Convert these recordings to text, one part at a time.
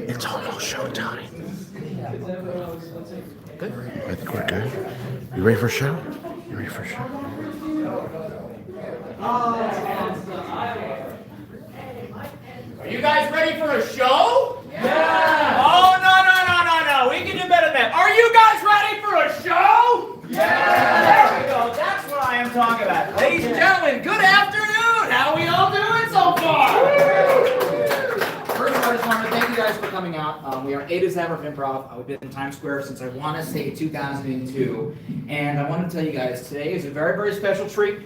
It's almost showtime. Good. I think we're good. You ready for a show? You ready for a show? Are you guys ready for a show? Yeah! Oh, no. We can do better than that. Are you guys ready for a show? Yeah! There we go. That's what I am talking about. Ladies and gentlemen, good afternoon. How are we all doing so far? First of all, I just want to thank you guys for coming out. We are A to Z of Improv. We've been in Times Square since I want to say 2002. And I want to tell you guys, today is a very, very special treat.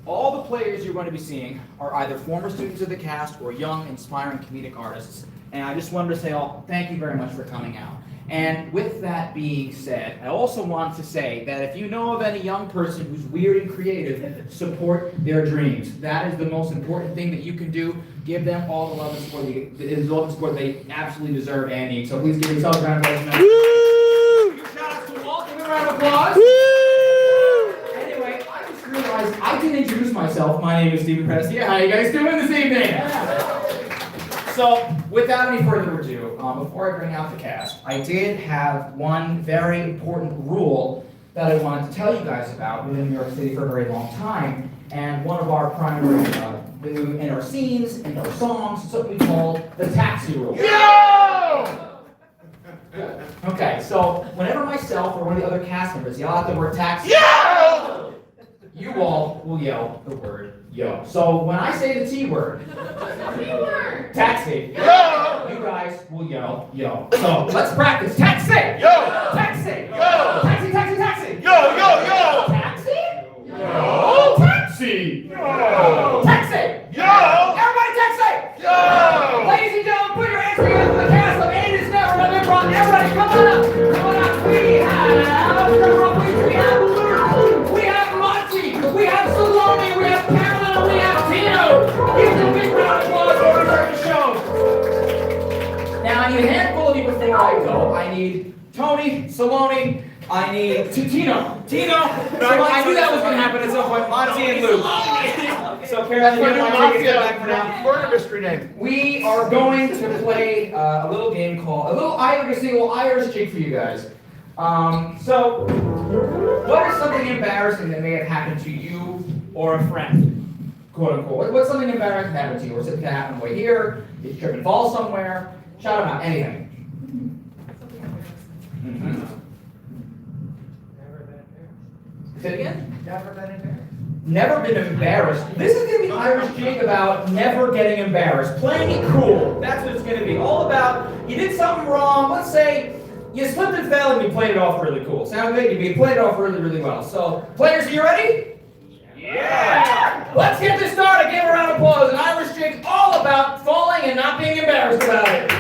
All the players you're going to be seeing are either former students of the cast or young, inspiring comedic artists. And I just wanted to say, thank you very much for coming out. And with that being said, I also want to say that if you know of any young person who's weird and creative, support their dreams. That is the most important thing that you can do. Give them all the love and support they absolutely deserve and need. So please give yourselves a round of applause. Huge shout out to Walt. Give a round of applause. Anyway, I just realized I didn't introduce myself. My name is Stephen Prestia. How are you guys doing this evening? So, without any further ado, before I bring out the cast, I did have one very important rule that I wanted to tell you guys about. We've been in New York City for a very long time, and one of our primary, in our scenes, in our songs, is something we call the taxi rule. Yo! Okay, so whenever myself or one of the other cast members yell out the word taxi, yo! You all will yell the word yo. So when I say the T word, taxi, yo! You guys will yell yo. So let's practice. Taxi! Yo! Taxi! Yo! Taxi, taxi, taxi! Yo, yo, yo! Taxi? Yo! Taxi! Yo! Taxi! Yo! Everybody taxi! Yo! Ladies and gentlemen, put your hands together for the cast of It Is Never An Improv. Everybody come on up! Come on up! We have Monty! We have Salome! We have Carolyn! We have Tino! Give them a big round of applause for the show! Now I need a handful of you before I go. I need Tony, Salome, I need Tino. Tino! I knew that was going to happen at some point. Monty and Luke. So Carolyn, you're going to take it back for now. Murder mystery name. We are going to play a little game called, a little Irish jig for you guys. So, what is something embarrassing that may have happened to you or a friend? Quote unquote. What's something embarrassing that happened to you? Or something that happened on the way here? Did you trip and fall somewhere? Shout them out. Anything. Mm-hmm. Say it again? Never been embarrassed. Never been embarrassed. This is going to be Irish jig about never getting embarrassed. Playing it cool. That's what it's going to be. All about, you did something wrong. Let's say you slipped and fell and you played it off really cool. Sound good? You played it off really, really well. So, players, are you ready? Yeah! Let's get this started. Give a round of applause. An Irish jig all about falling and not being embarrassed about it.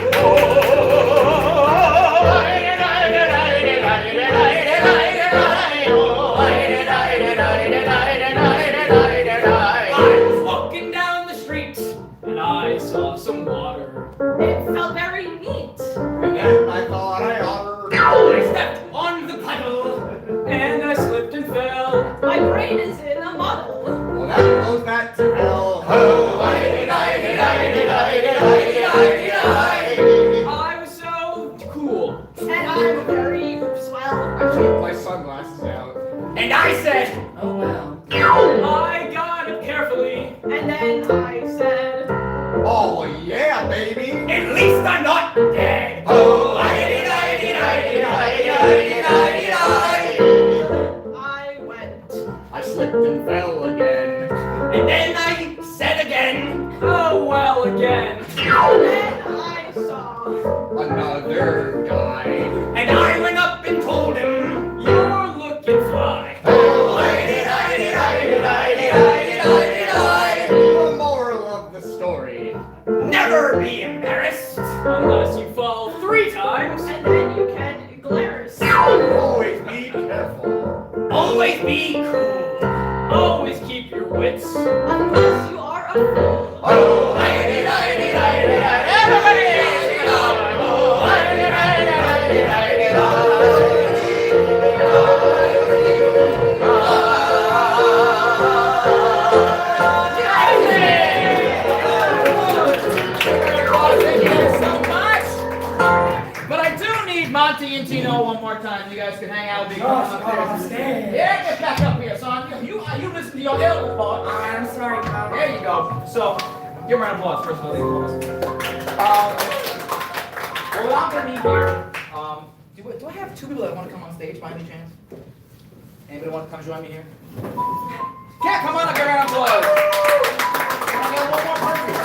I was walking down the street and I saw some water. It felt very neat. And then I thought I oughter. I stepped on the puddle and I slipped and fell. My brain is in a muddle. Well, that goes back to hell. I was so cool. And I'm very swell. I took my sunglasses out. And I said, Oh well. I got it carefully. And then I said, Oh yeah, baby. At least I'm not dead. Oh, I went. I slipped and fell again. And then I said again, oh well again. And then I saw. Another guy. And I went up and told him, you're looking fly. The moral of the story. Never be embarrassed unless you fall 3 times. And then you can glares. Always be careful. Always be cool. Always keep your wits. Unless you are a fool. Oh, everybody! guys can hang out. Stay. Yeah, get back up here, son. You listen to your elders, boss. I'm sorry, Carl. There you go. So, give a round of applause. First of all, well, what I'm gonna need here, do I have two people that want to come on stage by any chance? Anybody want to come join me here? Yeah, come on, I'll give a round of applause. I got one more person.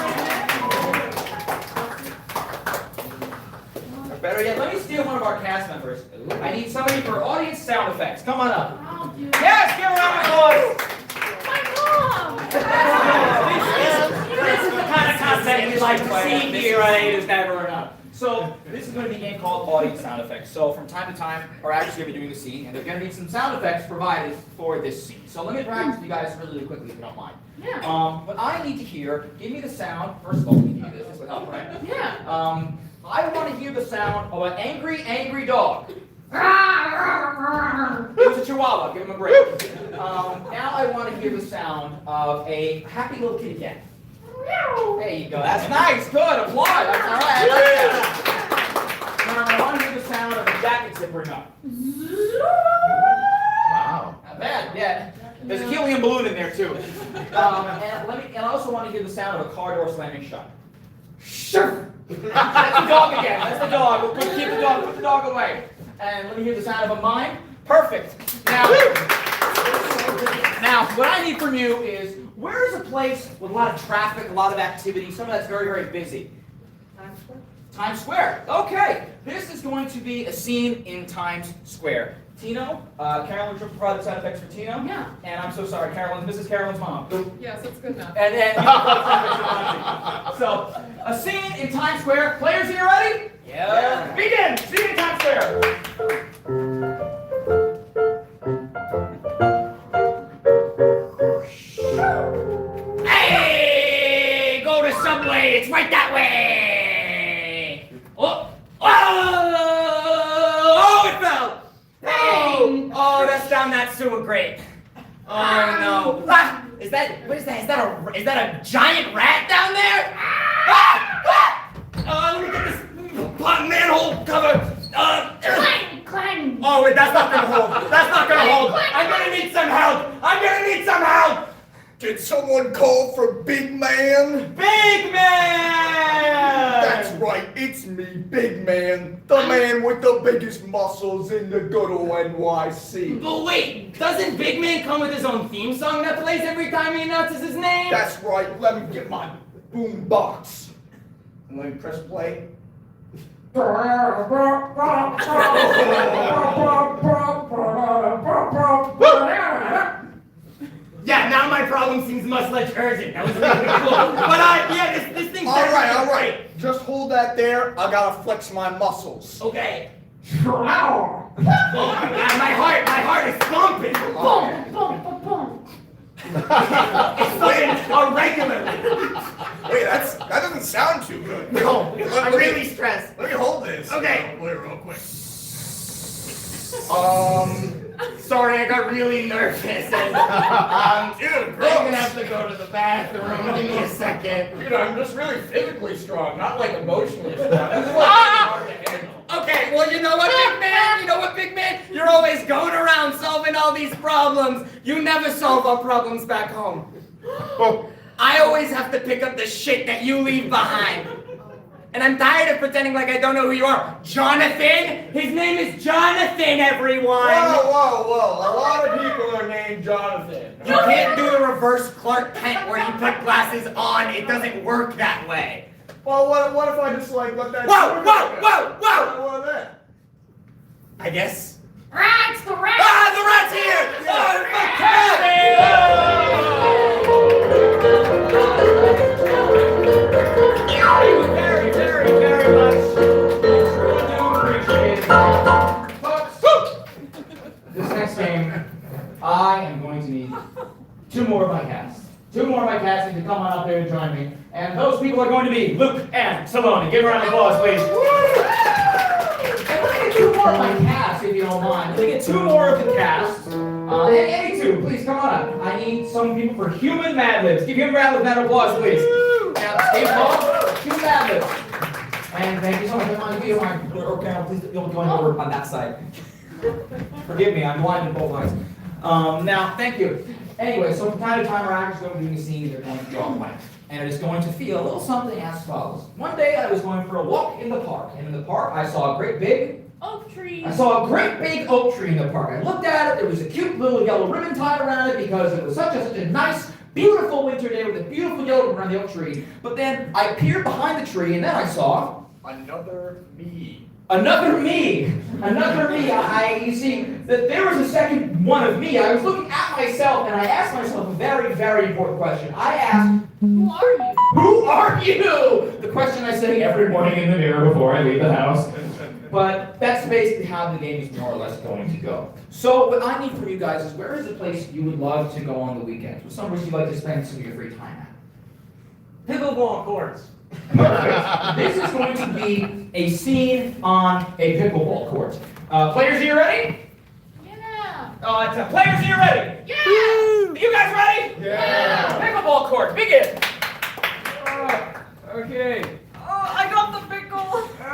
Better yet, let me steal one of our cast members. I need somebody for audience sound effects. Come on up. Yes, give a round of applause. This is the kind of content we like to see here at Ada's Never Enough. So this is going to be a game called audience sound effects. So from time to time, our actors are going to be doing the scene, and they're going to need some sound effects provided for this scene. So let me practice with you guys really, really quickly, if you don't mind. Yeah. What I need to hear, give me the sound. First of all, we can do this without right? Yeah. I want to hear the sound of an angry, angry dog. It was a chihuahua. Give him a break. Now I want to hear the sound of a happy little kitty cat. There you go. That's nice. Good. Applaud. That's all right. I like that. Now I want to hear the sound of a jacket zippering up. Wow. Not bad. Yeah. There's a helium balloon in there too. And I also want to hear the sound of a car door slamming shut. Sure. That's the dog again. That's the dog. We'll keep the dog. Put the dog away. And let me hear the sound of a mime. Perfect. Now, what I need from you is, where is a place with a lot of traffic, a lot of activity, somewhere that's very, very busy? Times Square. Times Square. Okay. This is going to be a scene in Times Square. Tino, Carolyn will provide the sound effects for Tino. Yeah. And I'm so sorry, This is Carolyn's mom. Yes, that's good enough. And you can put sound effects if you want to. So, a scene in Times Square. Players, are you ready? Yeah. Begin. Scene in Times Square. Hey! Go to Subway. It's right that way. Oh! Oh! It fell. Hey! Oh, that's down that sewer grate. Oh no! Ah! What is that? Is that a giant rat down there? Let me get this manhole cover. Clang! Oh wait, that's not gonna hold. That's not gonna hold. I'm gonna need some help. Did someone call for Big Man? Big man! That's right, it's me, Big Man. The man with the biggest muscles in the good old NYC. But wait, doesn't Big Man come with his own theme song that plays every time he announces his name? That's right, let me get my boom box. And let me press play. Yeah, now my problem seems much less urgent. That was really cool. But this thing's All right. Just hold that there. I gotta flex my muscles. Okay. Oh, my heart is thumping. It's thumping irregularly. Wait, that doesn't sound too good. No, I'm really stressed. Let me hold this. Okay. Play real quick. Sorry, I got really nervous. And, Dude, I'm gross. gonna have to go to the bathroom. Give me a second. Dude, I'm just really physically strong, not like emotionally strong. This is hard to handle. Okay, well, you know what, Big Man? You're always going around solving all these problems. You never solve our problems back home. I always have to pick up the shit that you leave behind. And I'm tired of pretending like I don't know who you are. Jonathan? His name is Jonathan, everyone! Whoa. A lot of people are named Jonathan. You can't do the reverse Clark Kent where you put glasses on. It doesn't work that way. Well, what if I just let that... Whoa! What then? I guess. Rats! The rat! Ah, the rat's here! Very, very, very much. Truly do appreciate it. Folks, this next game, I am going to need two more of my cast. Two more of my cast need to come on up here and join me. And those people are going to be Luke and Saloni. Give a round of applause, please. And let me get two more of my cast, if you don't mind. Let me get two more of the cast. Any two, please come on up. I need some people for Human Mad Libs. Give him a round of applause, please. Now, Steve Paul, Human Mad Libs. And thank you so much. If you don't mind, okay, please don't go over on that side. Forgive me, I'm blind in both eyes. Now, thank you. Anyway, so from time to time, our actors are going to do a scene, they're going to draw a blank. And it is going to feel a little something as follows. One day, I was going for a walk in the park, and in the park, I saw a great big Oak tree. I saw a great big oak tree in the park. I looked at it, there was a cute little yellow ribbon tied around it because it was such a nice, beautiful winter day with a beautiful yellow ribbon around the oak tree. But then I peered behind the tree and then I saw Another me. another me. You see, that there was a second one of me. I was looking at myself and I asked myself a very, very important question. I asked, Who are you? who are you? The question I say every morning in the mirror before I leave the house. But that's basically how the game is more or less going to go. So what I need from you guys is, where is the place you would love to go on the weekends? What's somewhere you'd like to spend some of your free time at? Pickleball courts. Perfect. This is going to be a scene on a pickleball court. Players, are you ready? Yeah. Players, are you ready? Yeah. You guys ready? Yeah. Pickleball court, begin. Okay. Oh, I got the pickle. I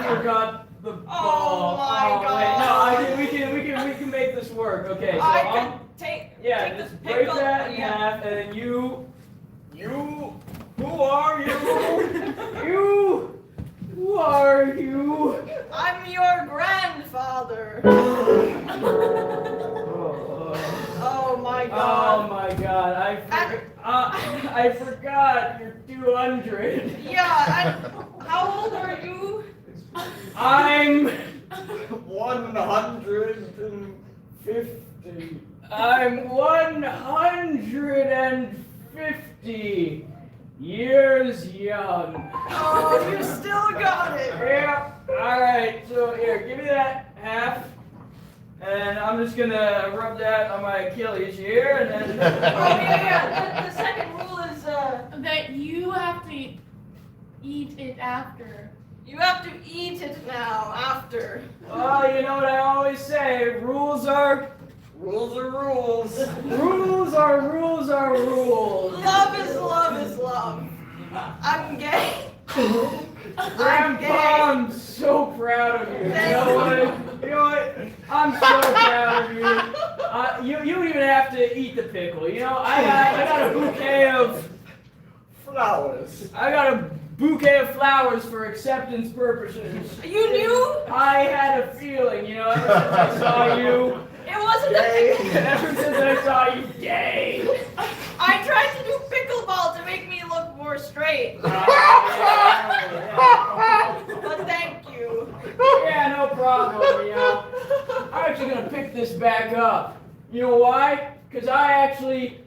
forgot the ball. Oh my God. Wait, no, we can make this work. Okay. So I I'll- can take just the break pickle. that in Yeah. half, and then who are you? Who are you? I'm your grandfather. Oh my Oh God. my God! I forgot. You're 200. Yeah. And how old are you? I'm 150. I'm 150 years young. Oh, you still got it. Yeah. All right. So here, give me that half, and I'm just gonna rub that on my Achilles here, and then. Oh yeah. The second rule is That you have to eat it after. you have to eat it now after. Oh, you know what I always say: rules are rules. Rules are rules. Love is love is love. I'm gay. Grandpa, I'm so proud of you. You know what? I'm so proud of you. You don't even have to eat the pickle. You know, I got a bouquet of Flowers. I got a bouquet of flowers for acceptance purposes. You knew? I had a feeling, you know, ever since I saw you. It wasn't a pickle. Ever since I saw you, gay. I tried to do pickleball to make me look more straight. But thank you. Yeah, no problem, you know. I'm actually gonna pick this back up. You know why? Because I actually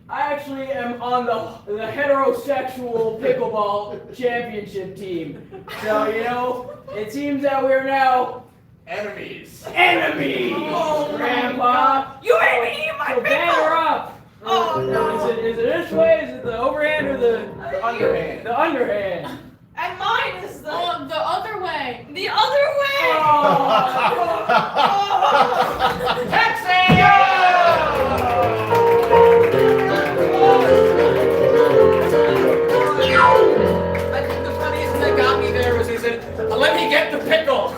am on the heterosexual pickleball championship team. So, you know, it seems that we're now Enemies. enemies, Oh, Grandpa. You made me eat my So banner pickle. up. Oh no. Is it this way? Is it the overhand or the Underhand. The underhand. And mine is the The other way. other way. Oh. Taxi! I think the funniest thing that got me there was he said, "Let me get the pickle."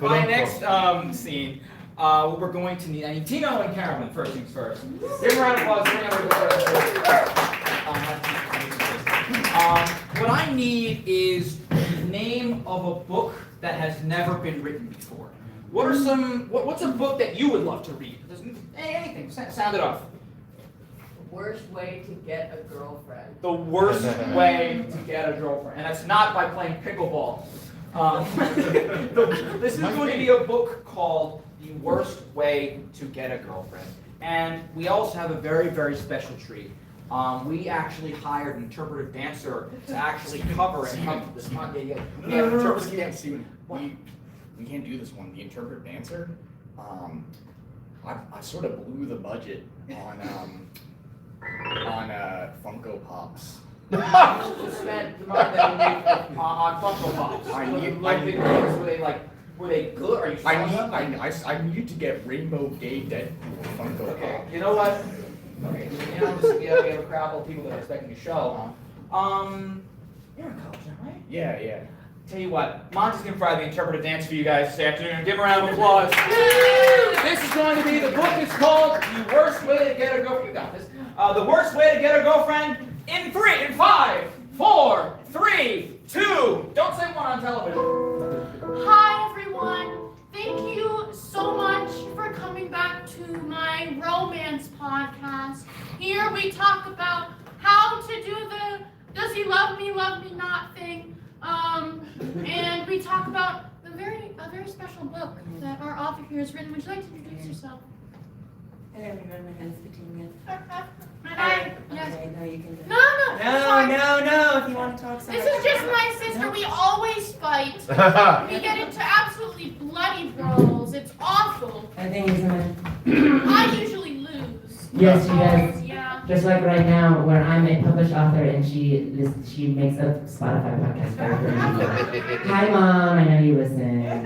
My next scene, we're going to need, I need Tino and Carolyn, first things first. Give them a round of applause. What I need is the name of a book that has never been written before. What's a book that you would love to read? Anything, sound it off. Worst way to get a girlfriend. The worst way to get a girlfriend, and that's not by playing pickleball. This is going to be a book called The Worst Way to Get a Girlfriend. And we also have a very, very special treat. We actually hired an interpretive dancer to actually cover and cover this one. Yeah, interpretive dancer. We can't do this one. The interpretive dancer. I sort of blew the budget on Funko Pops. Spent the money that we made on Funko Pops. Were they good? Are you selling them? I need to get Rainbow Gay Deadpool Funko Okay, Pop. you know what? Okay, you know, we have a crowd of people that are expecting a show. You're in college now, right? Yeah. Tell you what, Monty's gonna provide the interpretive dance for you guys this afternoon. Give him a round of applause. This is going to be, the book is called The Worst Way to Get a Girlfriend. You got this. The Worst Way to Get a Girlfriend in 5, 4, 3, 2. Don't say one on television. Hi everyone. Thank you so much for coming back to my romance podcast. Here we talk about how to do the does he love me not thing. And we talk about a very special book that our author here has written. Would you like to introduce yourself? Hello everyone, my name is Petunia. Hi. Yes. Okay, no, you can do it. No, it's fine. No, if you want to talk This is just my sister. We always fight. We get into absolutely bloody brawls. It's awful. I think he's gonna. I usually lose. Yes, she does. Yeah. Just like right now, where I'm a published author and she makes a Spotify podcast for me. Hi, Mom. I know you listen.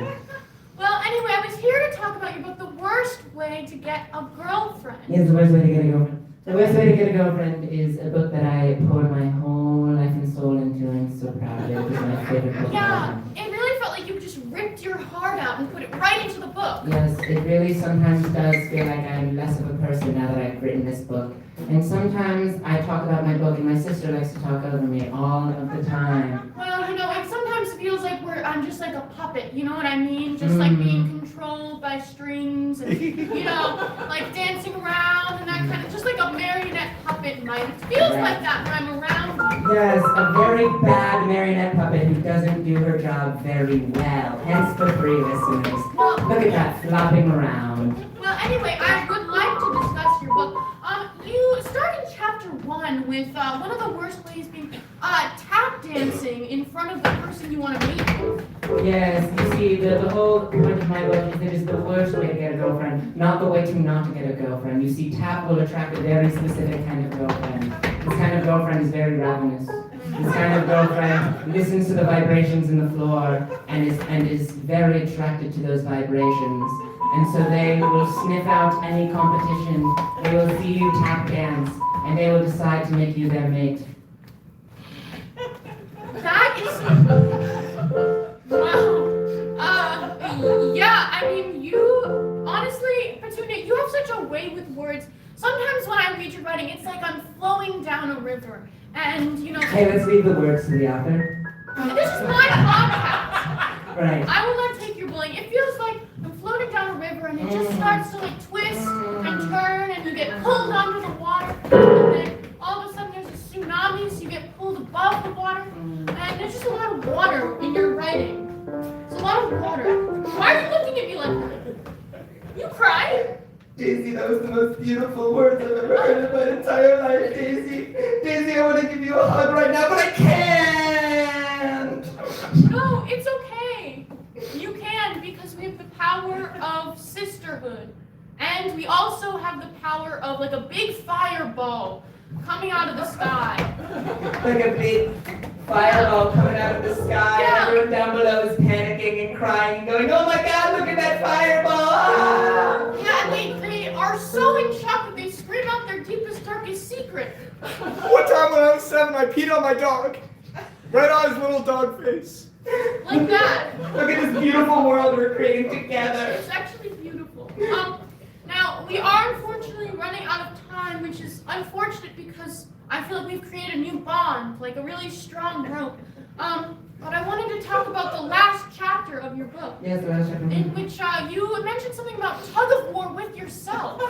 Well, anyway, I was here to talk about your book, The Worst Way to Get a Girlfriend. Yes, The Worst Way to Get a Girlfriend. The Worst Way to Get a Girlfriend is a book that I poured my whole life and soul into. I'm so proud of it. It was my favorite book. Yeah, it really felt like you just ripped your heart out and put it right into the book. Yes, it really sometimes does feel like I'm less of a person now that I've written this book. And sometimes I talk about my book and my sister likes to talk over me all of the time. Well, it sometimes feels like I'm just like a puppet, you know what I mean? Just like being controlled by strings and, like dancing around and that kind of, just like a marionette puppet might. It feels like that when I'm around you. Yes, a very bad marionette puppet who doesn't do her job very well. Hence the 3 listeners. Look at that, flopping around. Well, anyway, I would like to discuss your book. You start in chapter 1 with one of the worst ways being tap dancing in front of the person you want to meet with. Yes, you see, the whole point of my book is it is the worst way to get a girlfriend, not the way to not to get a girlfriend. You see, tap will attract a very specific kind of girlfriend. This kind of girlfriend is very ravenous. This kind of girlfriend listens to the vibrations in the floor and is very attracted to those vibrations. And so they will sniff out any competition, they will see you tap dance, and they will decide to make you their mate. That is... Wow. Yeah, I mean, you... Honestly, Petunia, you have such a way with words. Sometimes when I read your writing, it's like I'm flowing down a river. And, Hey, let's leave the words to the author. This is my podcast. Right. I will not take your bullying. It feels like I'm floating down a river and it just starts to like twist and turn and you get pulled under the water and then all of a sudden there's a tsunami so you get pulled above the water and there's just a lot of water in your writing. It's a lot of water. Why are you looking at me like that? You cry? Daisy, that was the most beautiful words I've ever heard in my entire life, Daisy. Daisy, I want to give you a hug right now, but I can't! No, it's okay. You can because we have the power of sisterhood. And we also have the power of like a big fireball coming out of the sky. Like a big fireball coming out of the sky, Yeah. and everyone down below is panicking and crying and going, oh my god, look at that fireball! Ah! Yeah, they are so in shock that they scream out their deepest, darkest secret. One time when I was 7, I peed on my dog. Right on his little dog face. Like that. Look at this beautiful world we're creating together. It's actually beautiful. Now, we are unfortunately running out of time, which is unfortunate because I feel like we've created a new bond, like a really strong rope. But I wanted to talk about the last chapter of your book, Yes, the last chapter. in which you mentioned something about tug of war with yourself.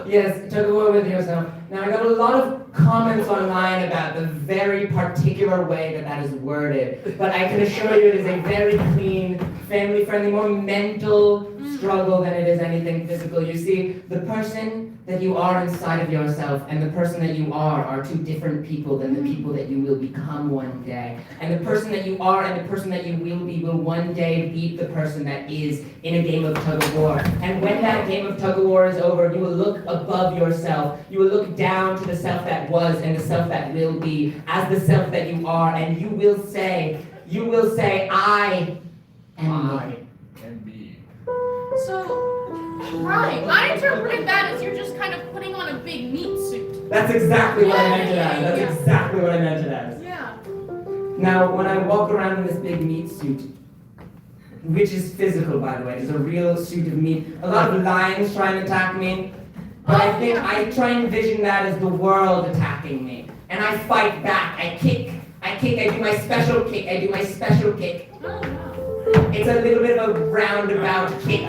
Yes, tug of war with yourself. Now, I got a lot of comments online about the very particular way that is worded, but I can assure you it is a very clean, family-friendly, more mental struggle than it is anything physical. You see, the person that you are inside of yourself and the person that you are 2 different people than the people that you will become one day. And the person that you are and the person that you will be will one day beat the person that is in a game of tug of war. And when that game of tug of war is over, you will look above yourself. You will look down to the self that was and the self that will be as the self that you are, and you will say, I am me. So, right, I interpreted that as you're just kind of putting on a big meat suit. That's exactly what I meant it as. Yeah. That's exactly what I meant it as. Yeah. Now, when I walk around in this big meat suit, which is physical, by the way, it's a real suit of meat, a lot of lions try and attack me, but I think I try and envision that as the world attacking me. And I fight back, I kick, I do my special kick, It's a little bit of a roundabout kick.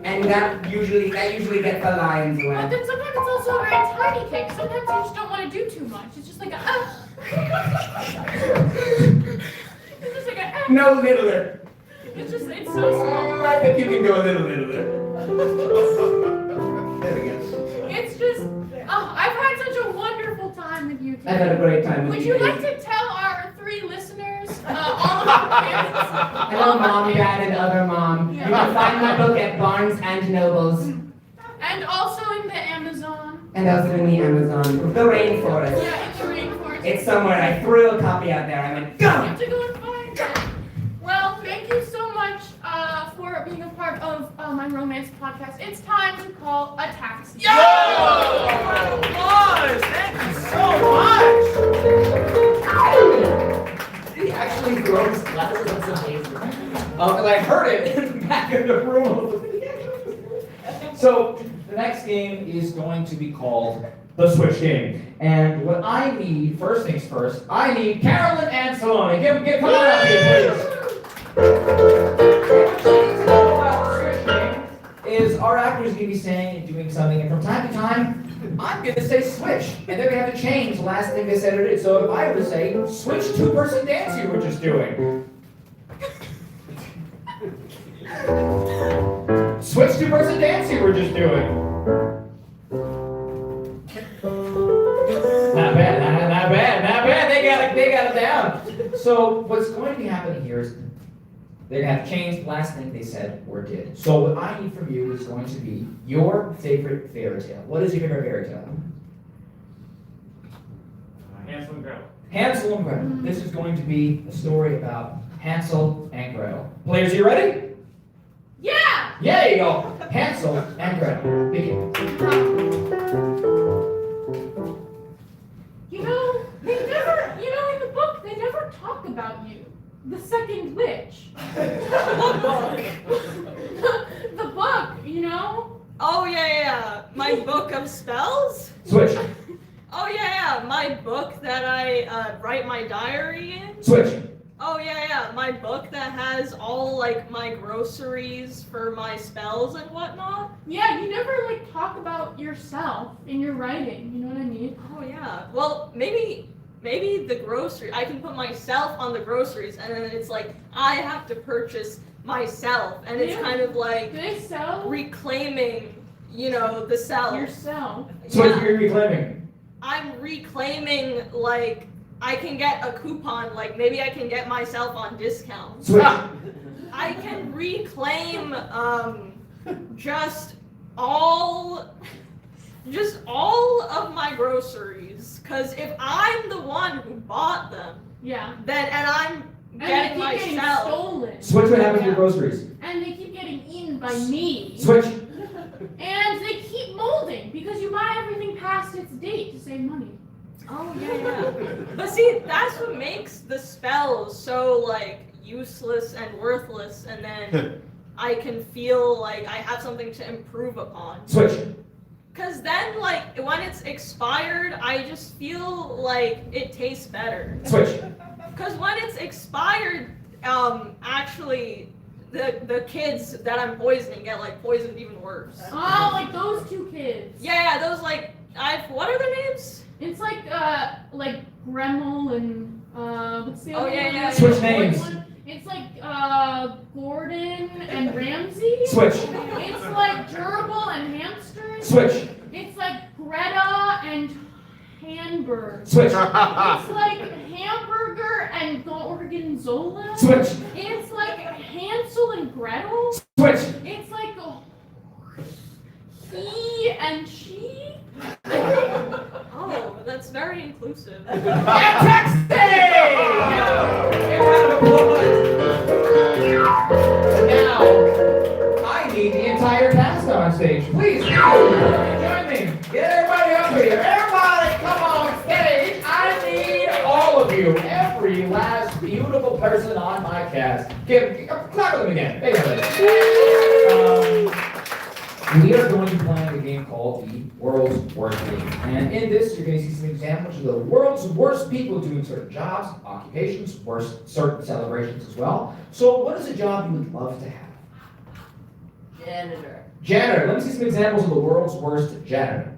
And that usually gets the lions away. But then sometimes it's also a very tiny kick. Sometimes you just don't want to do too much. It's just like a it's just like a No littler. It's so small. I think you can go a little littler. There we go. It's just I've had such a wonderful time with you today. I've had a great time with Would you. you like to tell our 3 listeners, all of our kids? Hello, Mom, Dad, and other mom. You can find my book at Barnes and Nobles. And also in the Amazon. And also in the Amazon. The rainforest. Yeah, in the rainforest. It's somewhere. I threw a copy out there. I went, You go! have to go and find it. Well, thank you so much for being a part of my romance podcast. It's time to call a taxi. Yo! Applause! Thank you so much! He actually threw his glasses. That's amazing. And I heard it in the back of the room. So the next game is going to be called the Switch Game. And what I need, first things first, I need Carolyn and Salome. Come on up here, please. What you need to know about the Switch Game is our actors are going to be saying and doing something, and from time to time, I'm going to say switch, and they're going to have to change the last thing they said or did. So if I were to say, switch 2-person dance you were just doing. Switch 2-person dance you were just doing. Not bad. They got it down. So what's going to be happening here is they're going to have to change the last thing they said or did. So what I need from you is going to be your favorite fairy tale. What is your favorite fairy tale? Hansel and Gretel. Hansel and Gretel. This is going to be a story about Hansel and Gretel. Players, are you ready? Yeah! Yeah, you go. Hansel and Gretel. Begin. In the book, they never talk about you. The second witch. The book, Oh yeah. My book of spells? Switch. Oh yeah. My book that I write my diary in? Switch. Oh yeah. My book that has all like my groceries for my spells and whatnot? Yeah, you never talk about yourself in your writing, you know what I mean? Oh yeah. Well, maybe the grocery, I can put myself on the groceries and then it's like I have to purchase myself and it's kind of like Do they sell reclaiming, the self. yourself? So what are you reclaiming? I'm reclaiming I can get a coupon, maybe I can get myself on discount. Switch. I can reclaim just all of my groceries. Cause if I'm the one who bought them, Yeah. and I'm And they getting keep getting myself. stolen. Switch what happened to your groceries. And they keep getting eaten by me. Switch. And they keep molding because you buy everything past its date to save money. Oh yeah. But see, that's what makes the spells so useless and worthless, and then I can feel like I have something to improve upon. Switch. Cause then when it's expired, I just feel like it tastes better. Switch. Cause when it's expired, actually the kids that I'm poisoning get poisoned even worse. Oh, those 2 kids. Yeah, those what are their names? It's Gremmel and what's the other one? yeah. Switch names. It's Gordon and Ramsay. Switch. It's Gerbil and Hamster. Switch. It's Greta and Hamburg. Switch. It's Hamburger and Gorgonzola. Switch. It's Hansel and Gretel. Switch. It's he and she. Oh, that's very inclusive. Taxi! Now, I need the entire cast on stage. Please, join me. Get everybody up here. Everybody, come on stage. I need all of you. Every last podcast. Clap with them again. There you go. We are going to be playing a game called the World's Worst Game. And in this, you're going to see some examples of the world's worst people doing certain jobs, occupations, certain celebrations as well. So what is a job you would love to have? Janitor. Janitor. Let me see some examples of the world's worst janitor.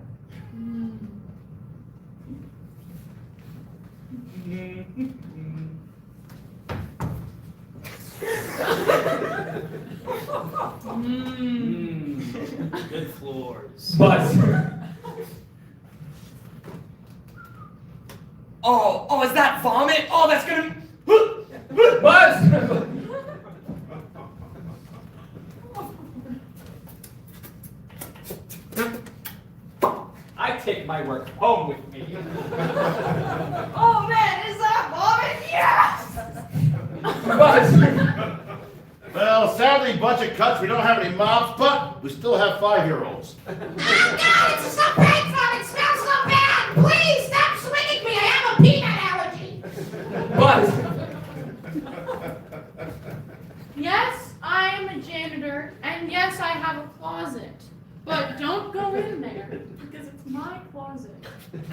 Good floors. Buzz. Oh, is that vomit? Oh, that's gonna. Buzz. I take my work home with me. Oh man, is that vomit? Yes! Buzz. Well, sadly, budget cuts. We don't have any mops, but we still have 5-year-olds. Oh God, it's so painful. It smells so bad. Please stop swinging me. I have a peanut allergy. Buzz. Yes, I am a janitor, and yes, I have a closet. But don't go in there because it's my closet.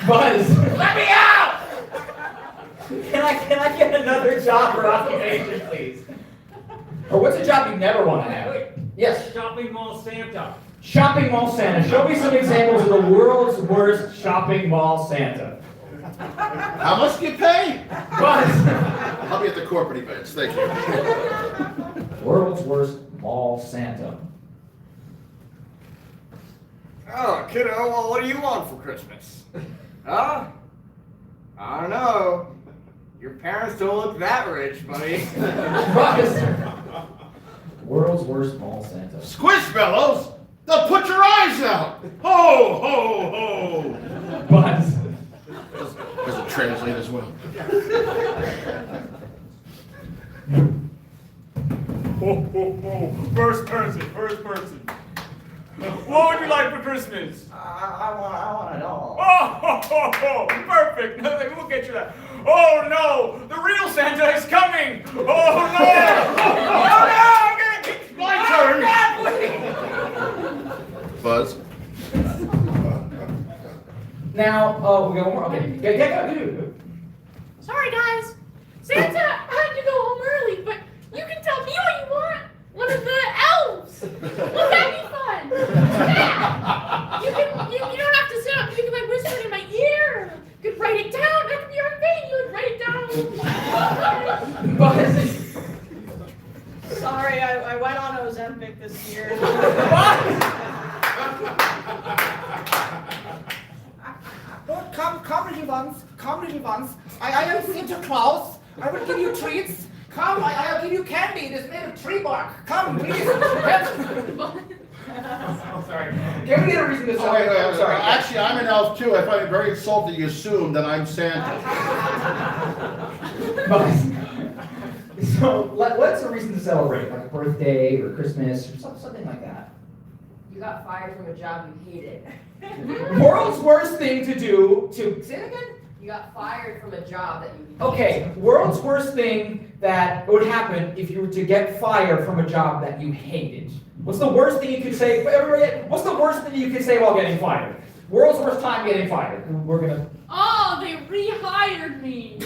Buzz. Let me out! Can I get another job or occupation, please? Or what's a job you never want to have? Yes. Shopping mall Santa. Shopping mall Santa. Show me some examples of the world's worst shopping mall Santa. How much do you pay? Buzz. I'll be at the corporate events. Thank you. World's worst mall Santa. Oh, kiddo, well, what do you want for Christmas? Huh? I don't know. Your parents don't look that rich, buddy. Buzz. World's worst mall Santa. Squishmallows! They'll put your eyes out! Ho, ho, ho! Buzz. Does it translate as well? Ho, ho, ho. First person. What would you like for Christmas? I want it all. Oh, ho, ho, ho. Perfect. We'll get you that. Oh no, the real Santa is coming. Oh no. Oh no, I'm gonna get My turn. badly. Buzz? Now, we got one more. Okay, go. Sorry, guys. Santa had to go home early, but you can tell me what you want. One of the elves. Won't that be fun? Yeah. You don't have to sit up. You can like whisper it in my ear. You could write it down. That could be our thing. You would write it down. Buzz. Sorry, I went on Ozempic this year. Come, little ones. I am Santa Claus. I will give you treats. Come, I'll give you candy. It is made of tree bark. Come, please. I'm sorry. Can we get a reason to Oh, celebrate? wait. I'm sorry. Actually, I'm an elf too. I find it very insulting you assume that I'm Santa. Buzz. So, what's a reason to celebrate? Like a birthday or Christmas or something like that? You got fired from a job you hated. World's worst thing to do to... Say it again? You got fired from a job that you hated. Okay, world's worst thing that would happen if you were to get fired from a job that you hated. What's the worst thing you could say? What's the worst thing you could say while getting fired? World's worst time getting fired. We're gonna... Oh, they rehired me.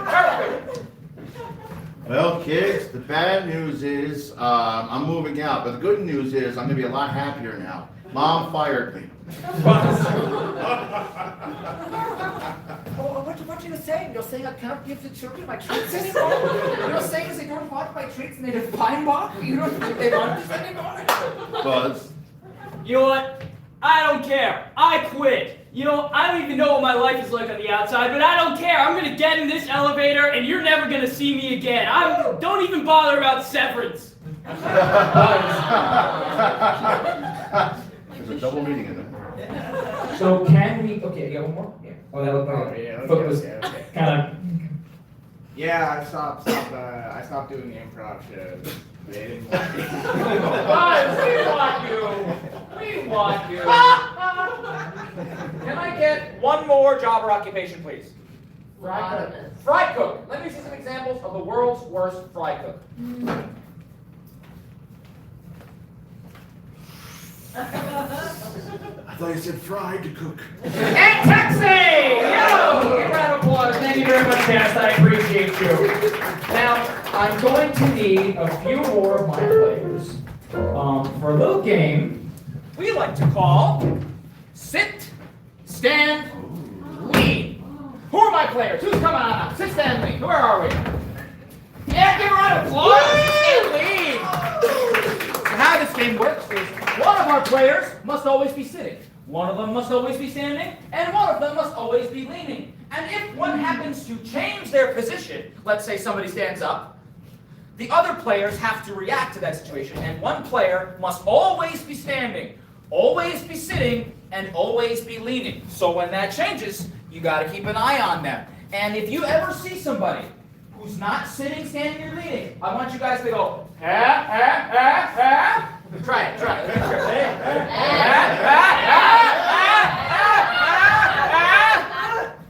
Perfect. Well, kids, the bad news is I'm moving out. But the good news is I'm going to be a lot happier now. Mom fired me. What you saying? You're saying I can't give the children my treats anymore? You're saying they don't want my treats and they define Bob? You don't think they want this anymore? Buzz. You know what? I don't care. I quit. You know, I don't even know what my life is like on the outside, but I don't care. I'm gonna get in this elevator and you're never gonna see me again. Don't even bother about severance. There's a double meaning in there. So can we... Okay, you got one more? Yeah. Oh, that looked like Okay. kind of... Yeah, I stopped doing the improv shows. They didn't want me. Buzz, we want you. Can I get one more job or occupation, please? Phlebotomist. Fry cook. Let me see some examples of the world's worst fry cook. I thought you said fried to cook. And taxi! Yo! Give a round of applause. Thank you very much, Cass. I appreciate you. Now, I'm going to need a few more of my players for a little game we like to call Sit, Stand, Lean. Who are my players? Who's coming on up? Sit, stand, lean. Where are we? Yeah, give a round of applause. Sit, stand, lean. So how this game works is one of our players must always be sitting. One of them must always be standing, and one of them must always be leaning. And if one happens to change their position, let's say somebody stands up, the other players have to react to that situation, and one player must always be standing, always be sitting, and always be leaning. So when that changes, you got to keep an eye on them. And if you ever see somebody who's not sitting, standing, or leaning, I want you guys to go, Try it.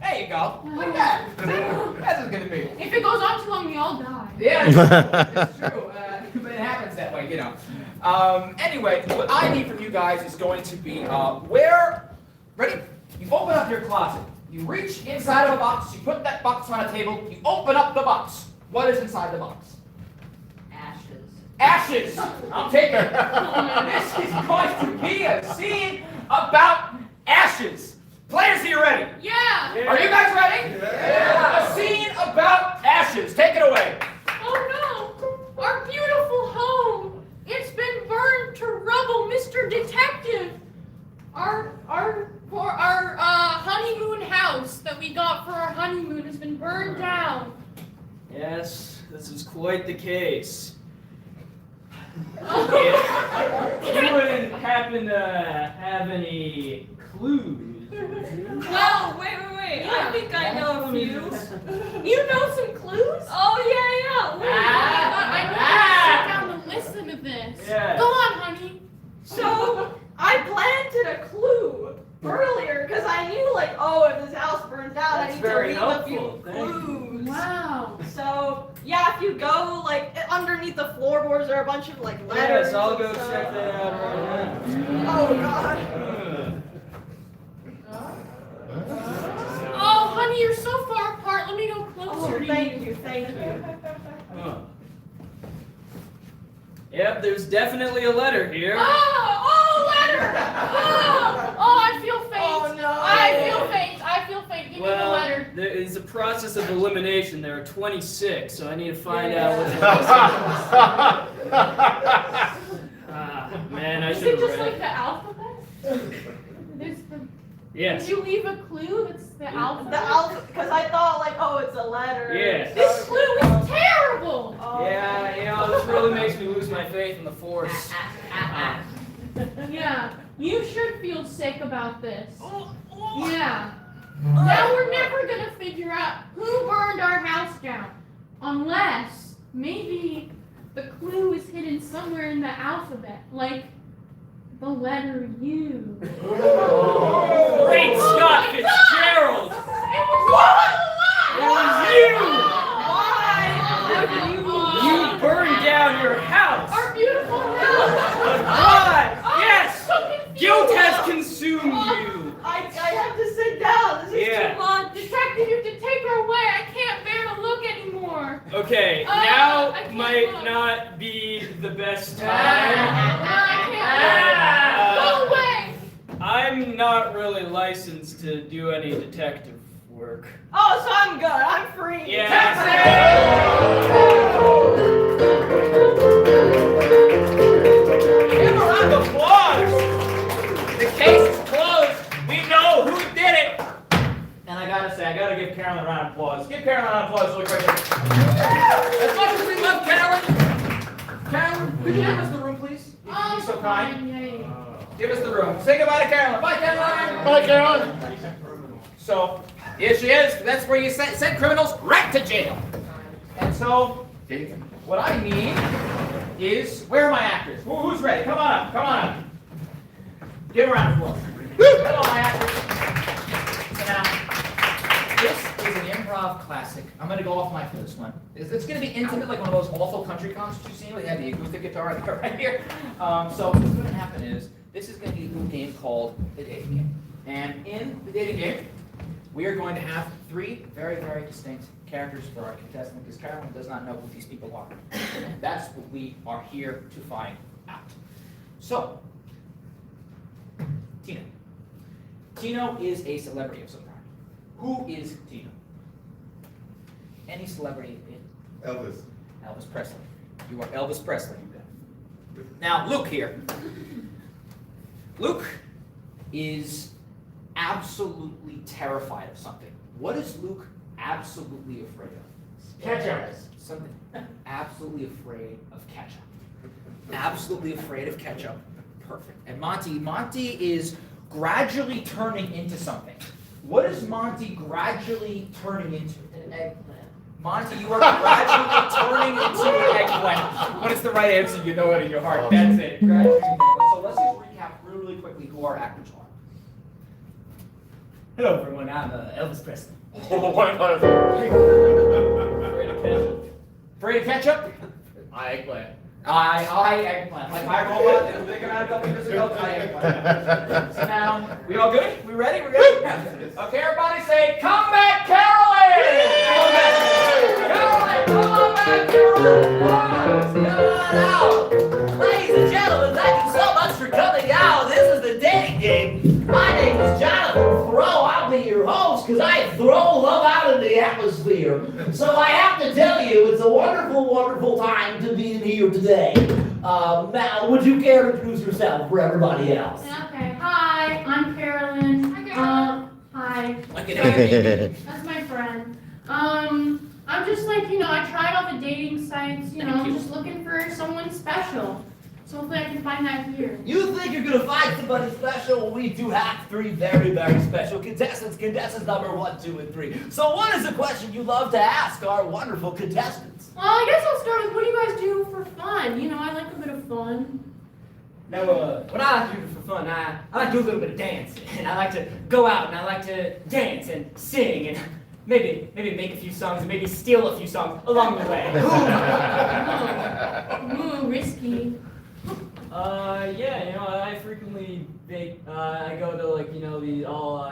There you go. Like that. That's what it's gonna be. If it goes on too long, we all die. Yeah, it's true. But it happens that way, you know. Anyway, what I need from you guys is going to be ready? You open up your closet. You reach inside of a box. You put that box on a table. You open up the box. What is inside the box? Ashes! I'm taking it. This is going to be a scene about ashes. Players, are you ready? Yeah. Are you guys ready? Yeah. A scene about ashes. Take it away. Oh no! Our beautiful home! It's been burned to rubble, Mr. Detective! Our honeymoon house that we got for our honeymoon has been burned down. Yes, this is quite the case. You wouldn't happen to have any clues? Well, wait. Yeah. I think I know a few. You know some clues? Oh, yeah. Wait. I know to sit down and listen to this. Yeah. Go on, honey. So, I planted a clue earlier because I knew, like, if this house burns down, I That's need to very leave helpful. a few Thank you. clues. Wow. So, yeah, if you go, like, underneath the floorboards, there are a bunch of, like, letters. Yes, I'll and go stuff. check that out right now. Oh, God. Oh, honey, you're so far apart. Let me go closer Oh, to thank you. you. Huh. Yep, there's definitely a letter here. Letter! I feel faint. Oh, no. I feel faint. Give me the Well, letter. there is a process of elimination. There are 26, so I need to find out what man, I Is should it have just read like it. the alphabet? Yes. Did you leave a clue? It's the alphabet. The alphabet, because I thought, like, it's a letter. Yes. This clue is terrible. Oh. Yeah, this really makes me lose my faith in the Force. Yeah, you should feel sick about this. Yeah. Now we're never gonna figure out who burned our house down, unless maybe the clue is hidden somewhere in the alphabet, like the letter U. Great Scott Fitzgerald! What? It was you! Why? You burned down your house! Our beautiful house. But why? Yes! So confused. Guilt has consumed you! I have to sit down. This is Yeah. too much. Detective, you have to take her away. I can't bear to look anymore. Okay, I now can't might look. not be the best time. I can't. Go away. I'm not really licensed to do any detective work. Oh, so I'm good. I'm free. Yeah. Give a round of applause! The case is closed. We know who did it. And I gotta say, I gotta give Carolyn a round of applause. Give Carolyn a round of applause really quick. As much as we love Carolyn, could you give us the room, please? If you'd be so kind. Yeah. Give us the room. Say goodbye to Carolyn. Bye, Carolyn. Bye, Carolyn. So, here she is. That's where you send criminals right to jail. And so, what I need is, where are my actors? Who's ready? Come on up. Come on up. Give a round of applause. Hello, my actors. So now, this is an improv improv classic. I'm gonna go off mic for this one. It's gonna be intimate, like one of those awful country concerts you've seen where they have the acoustic guitar right here. So what's gonna happen is, this is gonna be a little game called the dating game. And in the dating game, we are going to have 3 very, very distinct characters for our contestant, because Carolyn does not know who these people are. And that's what we are here to find out. So, Tino. Tino is a celebrity of some kind. Who is Tino? Any celebrity in Elvis. Elvis Presley. You are Elvis Presley. Now, Luke here. Luke is absolutely terrified of something. What is Luke absolutely afraid of? Ketchup. Something. Absolutely afraid of ketchup. Absolutely afraid of ketchup. Perfect. And Monty is gradually turning into something. What is Monty gradually turning into? An eggplant. Monty, you are gradually turning into an eggplant. When it's the right answer, you know it in your heart. That's it. Gradually. So let's just recap really quickly who our actors are. Hello, everyone. I'm Elvis Presley. Afraid of ketchup? I eggplant. I eggplant. Like my robot that was big around a couple years ago, I eggplant. So now, we all good? We ready? We're ready? Okay, everybody say, come back, Carolyn! Come back, Carolyn! Come on back, Carolyn! Come on out! Ladies and gentlemen, thank you so much for coming out. This is the dating game. My name is Jonathan Throw. I'll be your host because I throw love out in the atmosphere. So I have to tell you, it's a wonderful, wonderful time to be here today. Now, would you care to introduce yourself for everybody else? Okay. Hi, I'm Carolyn. Hi, Carolyn. Hi. Look at her. That's my friend. I'm just like, I tried all the dating sites, I'm just looking for someone special. So hopefully I can find that here. You think you're gonna find somebody special? Well, we do have 3 very, very special contestants. Contestants number 1, 2, and 3. So what is the question you love to ask our wonderful contestants? Well, I guess I'll start with, what do you guys do for fun? I like a bit of fun. Now, what I like to do for fun, I like to do a little bit of dancing. And I like to go out and I like to dance and sing and maybe make a few songs and maybe steal a few songs along the way. Ooh, risky. Yeah, I frequently bake. I go to I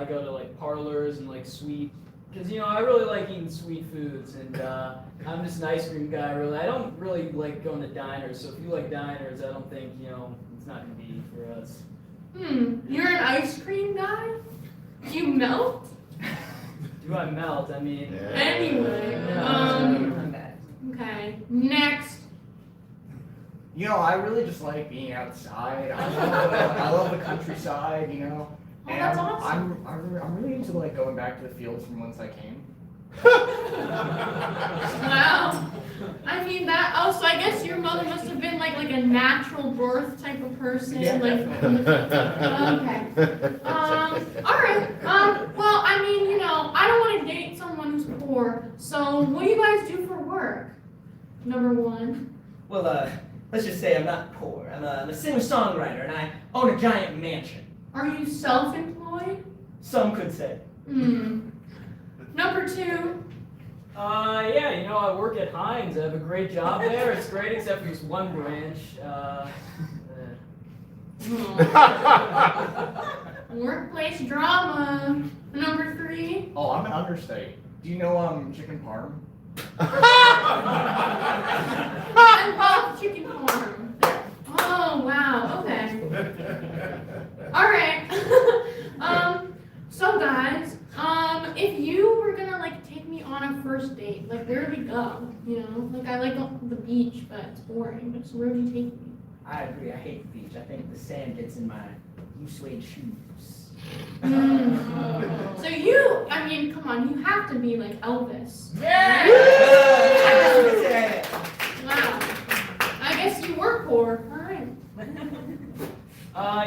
go to parlors and sweet, because I really like eating sweet foods, and I'm just an ice cream guy. Really, I don't really like going to diners. So if you like diners, I don't think it's not gonna be for us. You're an ice cream guy? Do you melt? Do I melt? I mean. Yeah. Anyway, okay. Next. I really just like being outside. I love the countryside, Oh, And that's awesome. I'm really into going back to the fields from whence I came. Wow. I mean that. Oh, so I guess your mother must have been like a natural birth type of person. Yeah, Okay. All right. Well, I don't want to date someone who's poor. So what do you guys do for work? Number 1. Well, let's just say I'm not poor. I'm a singer-songwriter, and I own a giant mansion. Are you self-employed? Some could say. Number 2. Yeah, I work at Heinz. I have a great job there. It's great, except for this one branch. Workplace drama. Number 3. Oh, I'm an understudy. Do you know chicken parm? I love chicken parm. Oh wow. Okay. All right. So guys, if you were gonna take me on a first date, where do we go? I like the beach, but it's boring. But so where would you take me? I agree. I hate the beach. I think the sand gets in my suede shoes. So come on, you have to be like Elvis. Yeah. Wow. I guess you were poor. All right.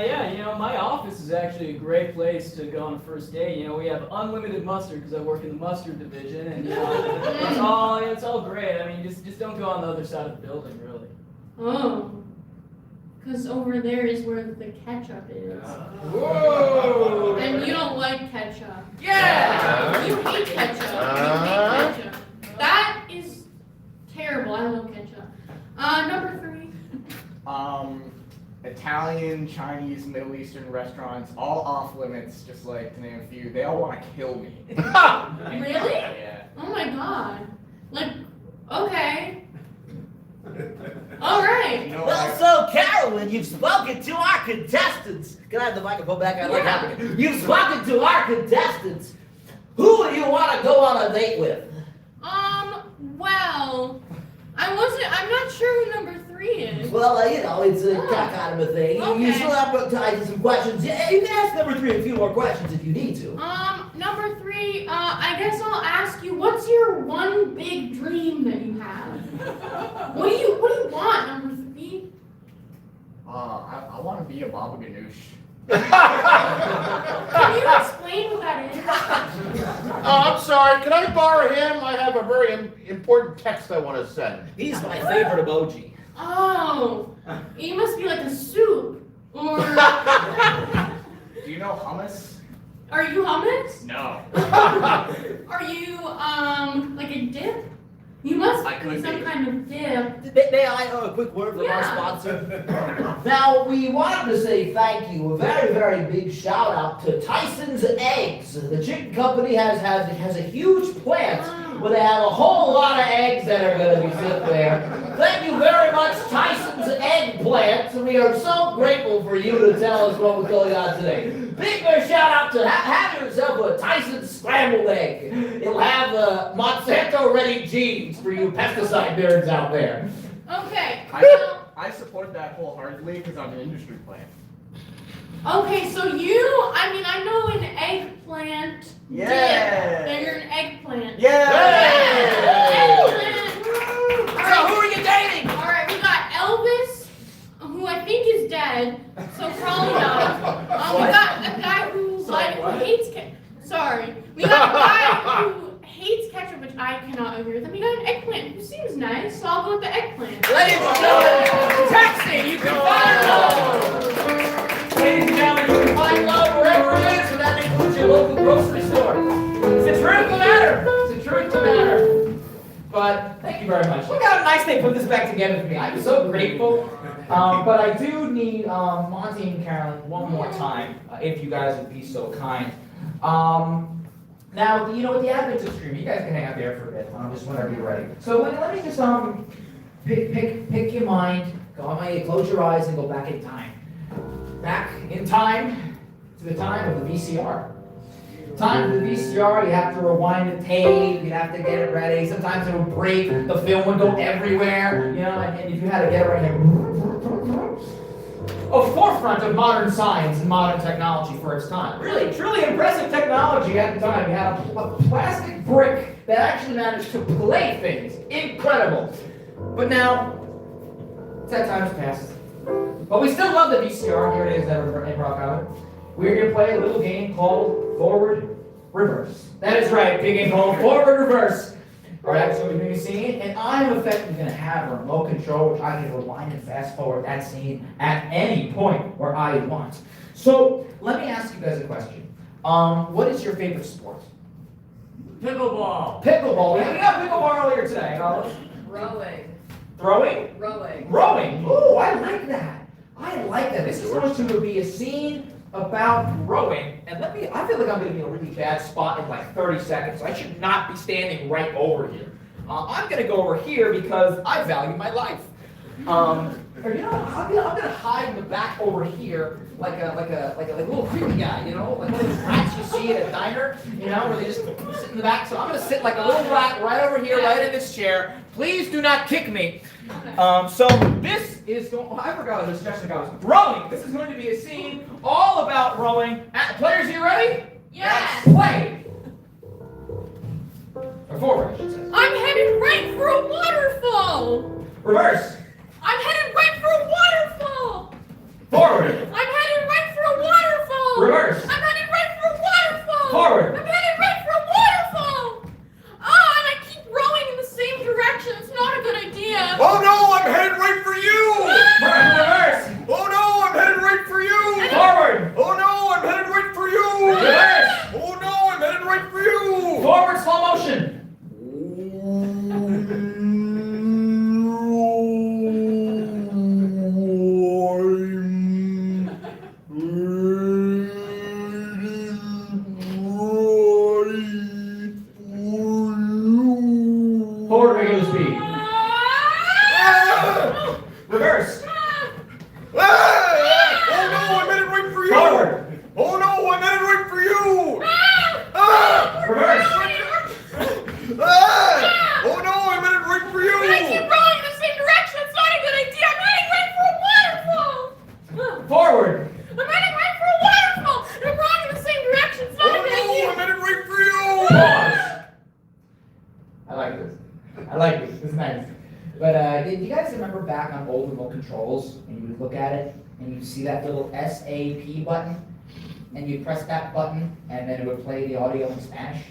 Yeah, my office is actually a great place to go on a first date. We have unlimited mustard because I work in the mustard division, and it's all great. I mean, just don't go on the other side of the building, really. Oh. Because over there is where the ketchup is. Whoa! And you don't like ketchup. Yeah! You hate ketchup. You hate ketchup. That is terrible. I love ketchup. Number 3. Italian, Chinese, Middle Eastern restaurants, all off limits, just like to name a few. They all want to kill me. Really? Yeah. Oh my god. Like, okay. Alright. You know, Well, so Carolyn, you've spoken to our contestants. Can I have the microphone back? I like having it. You've spoken to our contestants. Who do you want to go on a date with? Well, I'm not sure who number 3 is. Well, it's a kind of a thing. You Okay. still have to answer some questions. Yeah, you can ask number 3 a few more questions if you need to. Number 3, I guess I'll ask you, what's your one big dream that you have? What do you want, number 3? I want to be a Baba Ganoush. Can you explain what that is? I'm sorry, can I borrow him? I have a very important text I want to send. He's my favorite emoji. Oh, it must be like a soup. Or Do you know hummus? are you hummus? No. Are you like a dip? You must I be could some be. kind of dip. May I have a quick word from our Yeah. sponsor? Now, we wanted to say thank you, a very, very big shout out to Tyson's Eggs. The chicken company has a huge plant where they have a whole lot of eggs that are going to be sitting there. Thank you very much, Tyson's Egg Plant. We are so grateful for you to tell us what was going on today. Big shout out to have yourself a Tyson scrambled egg. It'll have Monsanto ready genes for you pesticide nerds out there. Okay. I support that wholeheartedly because I'm an industry plant. Okay, so I know an eggplant Yeah. dip, and you're an eggplant. Eggplant. So who are you dating? Alright, we got Elvis, who I think is dead, so probably not. We got a guy who hates ketchup. Sorry. We got a guy who hates ketchup, which I cannot agree with. And we got an eggplant who seems nice, so I'll go with the eggplant. Ladies and gentlemen, texting, you can find love. Ladies and gentlemen, you can find love wherever it is, and that includes your local grocery store. It's the truth of the matter. It's the truth of the matter. But thank you very much. Look how nice they put this back together for me. I'm so grateful. But I do need Monty and Carolyn one more time, if you guys would be so kind. Now, with the advent of streaming, you guys can hang out there for a bit, just whenever you're ready. So let me just pick your mind, close your eyes, and go back in time. Back in time to the time of the VCR. Time of the VCR, you have to rewind the tape, you'd have to get it ready. Sometimes it would break, the film would go everywhere, and if you had to get it right here. A forefront of modern science and modern technology for its time. Really, truly impressive technology at the time. You had a plastic brick that actually managed to play things. Incredible. But now, that time's passed. But we still love the VCR. Here it is at Improv Comedy. We're going to play a little game called Forward Reverse. That is right, big game called Forward Reverse. All right, so we're going to be singing, and I'm effectively going to have a remote control, which I can rewind and fast forward that scene at any point where I want. So let me ask you guys a question. What is your favorite sport? Pickleball. Pickleball. We got pickleball earlier today. Rowing. Throwing? Rowing. Rowing. Ooh, I like that. I like that. This is going to be a scene about rowing. And I feel like I'm going to be in a really bad spot in like 30 seconds. So I should not be standing right over here. I'm going to go over here because I value my life. Or I'm going to hide in the back over here like a little creepy guy, like one of those rats you see at a diner, where they just sit in the back. So I'm going to sit like a little rat right over here, right in this chair. Please do not kick me. So this is going. Oh, I forgot the suggestion I was rowing. This is going to be a scene all about rowing. Players, are you ready? Yes. Play. Or forward, I should say. I'm headed right for a waterfall. Reverse. I'm headed right for a waterfall. Forward. I'm headed right for a waterfall. Reverse. I'm headed right for a waterfall. Forward. I'm headed right for a waterfall. Oh, and I keep rowing in the same direction. It's not a good idea. Oh no, I'm headed right for you! Reverse. Oh controls, and you would look at it, and you'd see that little SAP button, and you'd press that button, and then it would play the audio in Spanish.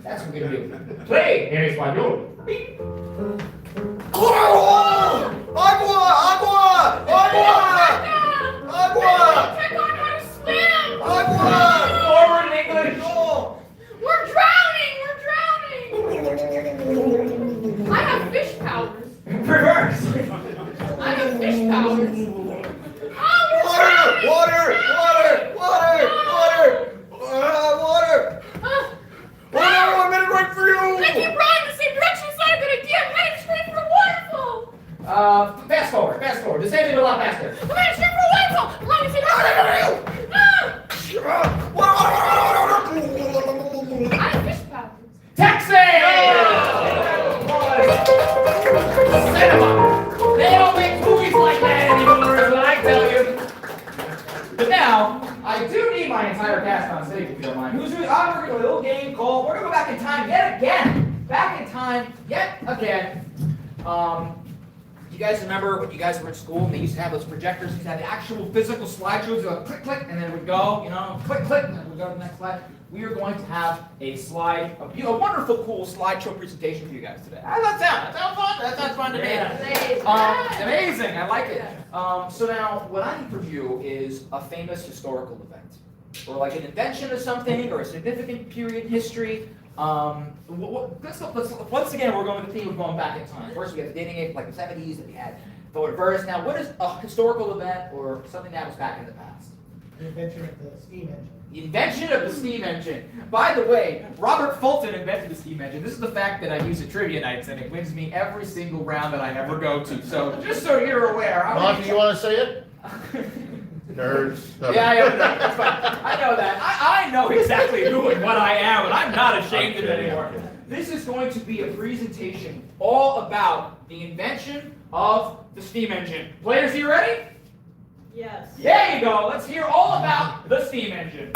That's what we're gonna do. Play en español. Agua! Agua! Agua! Agua! Check on how to swim! Agua! Forward in English. We're drowning! We're drowning! I have fish powers. Reverse. I have fish powers. Oh, we're Water! drowning! Water! Water! Water! Water! Water! Water! I'm headed right for you! I keep running the same direction, so I'm gonna get headed straight for a waterfall! Fast forward. The same thing, but a lot faster. I'm headed straight for a waterfall! Let me see that! I have fish powers. Taxi! Cinema. They don't make movies like that anymore, is what I tell you. But now, I do need my entire cast on stage, if you don't mind. I'm working on a little game called, we're gonna go back in time yet again. You guys remember when you guys were in school and they used to have those projectors, used to have the actual physical slideshows, click, click, and then it would go, click, click, and then it would go to the next slide. We are going to have a wonderful, cool slideshow presentation for you guys today. How does that sound? That sounds fun? That sounds fun to me. Amazing, I like it. So now, what I need from you is a famous historical event, or like an invention of something, or a significant period in history. Once again, we're going with the theme of going back in time. First, we have the dating age, like the 70s, and we had the reverse. Now, what is a historical event or something that was back in the past? The invention of the steam engine. The invention of the steam engine. By the way, Robert Fulton invented the steam engine. This is the fact that I use at trivia nights, and it wins me every single round that I ever go to. So, just so you're aware. Ron, do you want to say it? Nerds. Yeah, I know that. That's fine. I know that. I know exactly who and what I am, and I'm not ashamed of it anymore. This is going to be a presentation all about the invention of the steam engine. Players, are you ready? Yes. There you go. Let's hear all about the steam engine.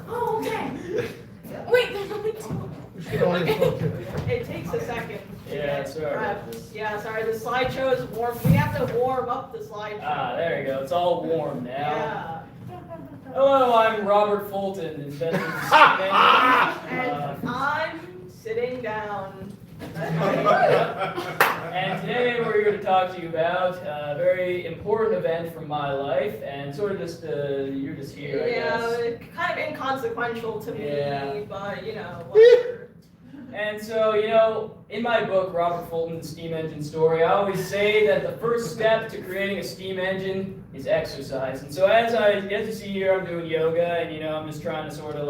Oh, okay. Wait, there's only two. It takes a second. Yeah, sorry. Sorry, the slideshow is warm. We have to warm up the slideshow. Ah, there you go. It's all warm now. Yeah. Hello, I'm Robert Fulton, inventor of the steam engine. And I'm sitting down. And today we're here to talk to you about a very important event from my life, and sort of just, you're just here, I guess. Kind of inconsequential to me, Yeah. but whatever. And so, in my book, Robert Fulton's Steam Engine Story, I always say that the first step to creating a steam engine is exercise. And so as you see here, I'm doing yoga, and I'm just trying to sort of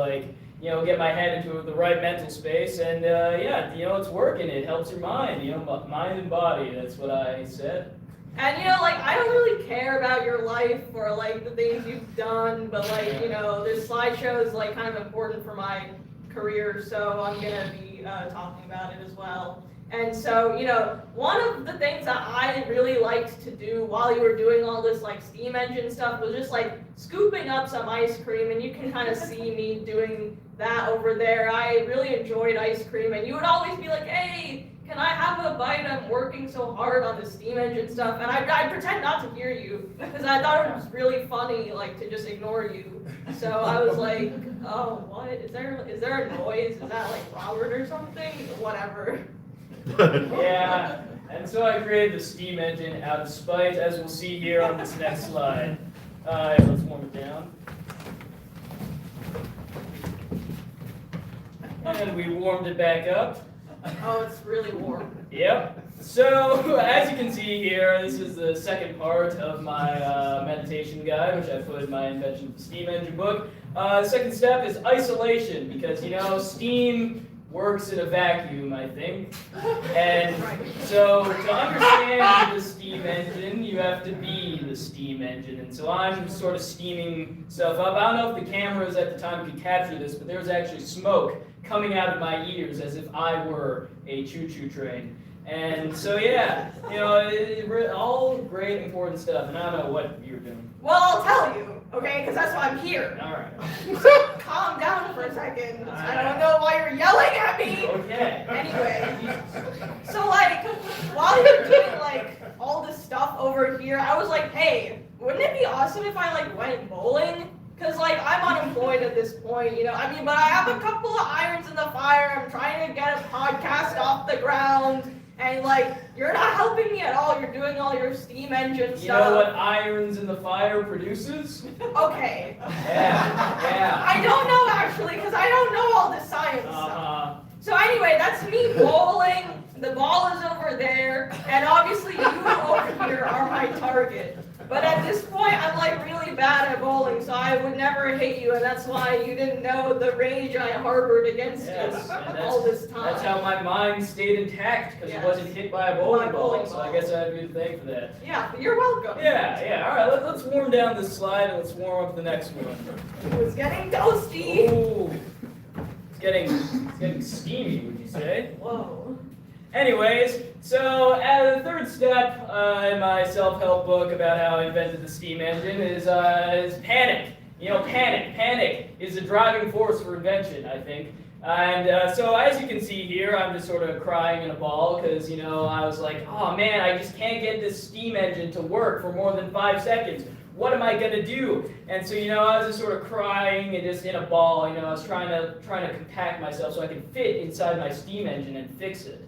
get my head into the right mental space, and it's working. It helps your mind, mind and body. That's what I said. And I don't really care about your life or the things you've done, but this slideshow is kind of important for my career, so I'm gonna be talking about it as well. And so, one of the things that I really liked to do while you were doing all this steam engine stuff was just scooping up some ice cream, and you can kind of see me doing that over there. I really enjoyed ice cream, and you would always be like, hey, can I have a bite? I'm working so hard on the steam engine stuff, and I pretend not to hear you, because I thought it was really funny, to just ignore you. So I was like, oh, what? Is there a noise? Is that Robert or something? Whatever. Yeah, and so I created the steam engine out of spite, as we'll see here on this next slide. Let's warm it down. And we warmed it back up. Oh, it's really warm. Yep. So, as you can see here, this is the second part of my meditation guide, which I put in my Invention of the Steam Engine book. The second step is isolation, because, steam works in a vacuum, I think. And so, to understand the steam engine, you have to be the steam engine. And so I'm sort of steaming stuff up. I don't know if the cameras at the time could capture this, but there was actually smoke coming out of my ears as if I were a choo-choo train. And so yeah, all great important stuff. And I don't know what you're doing. Well, I'll tell you, okay? Because that's why I'm here. All right. So calm down for a second. I don't know why you're yelling at me. Okay. Anyway, so like, while you're doing like all this stuff over here, I was like, hey, wouldn't it be awesome if I like went bowling? Cause like I'm unemployed at this point, but I have a couple of irons in the fire. I'm trying to get a podcast off the ground, and like you're not helping me at all. You're doing all your steam engine stuff. You know what irons in the fire produces? Okay. Yeah. I don't know actually, cause I don't know all the science stuff. So anyway, that's me bowling. The ball is over there, and obviously you over here are my target. But at this point, I'm like really bad at bowling, so I would never hit you, and that's why you didn't know the rage I harbored against you all this time. That's how my mind stayed intact, because it wasn't hit by a bowling ball, so I guess I have to thank for that. Yeah, you're welcome. Yeah, all right, let's warm down this slide, and let's warm up the next one. It was getting toasty. Ooh, it's getting steamy, would you say? Whoa. Anyways, so the third step in my self-help book about how I invented the steam engine is panic. Panic is the driving force for invention, I think. And so as you can see here, I'm just sort of crying in a ball because, I was like, oh man, I just can't get this steam engine to work for more than 5 seconds. What am I gonna do? And so, I was just sort of crying and just in a ball. I was trying to compact myself so I could fit inside my steam engine and fix it.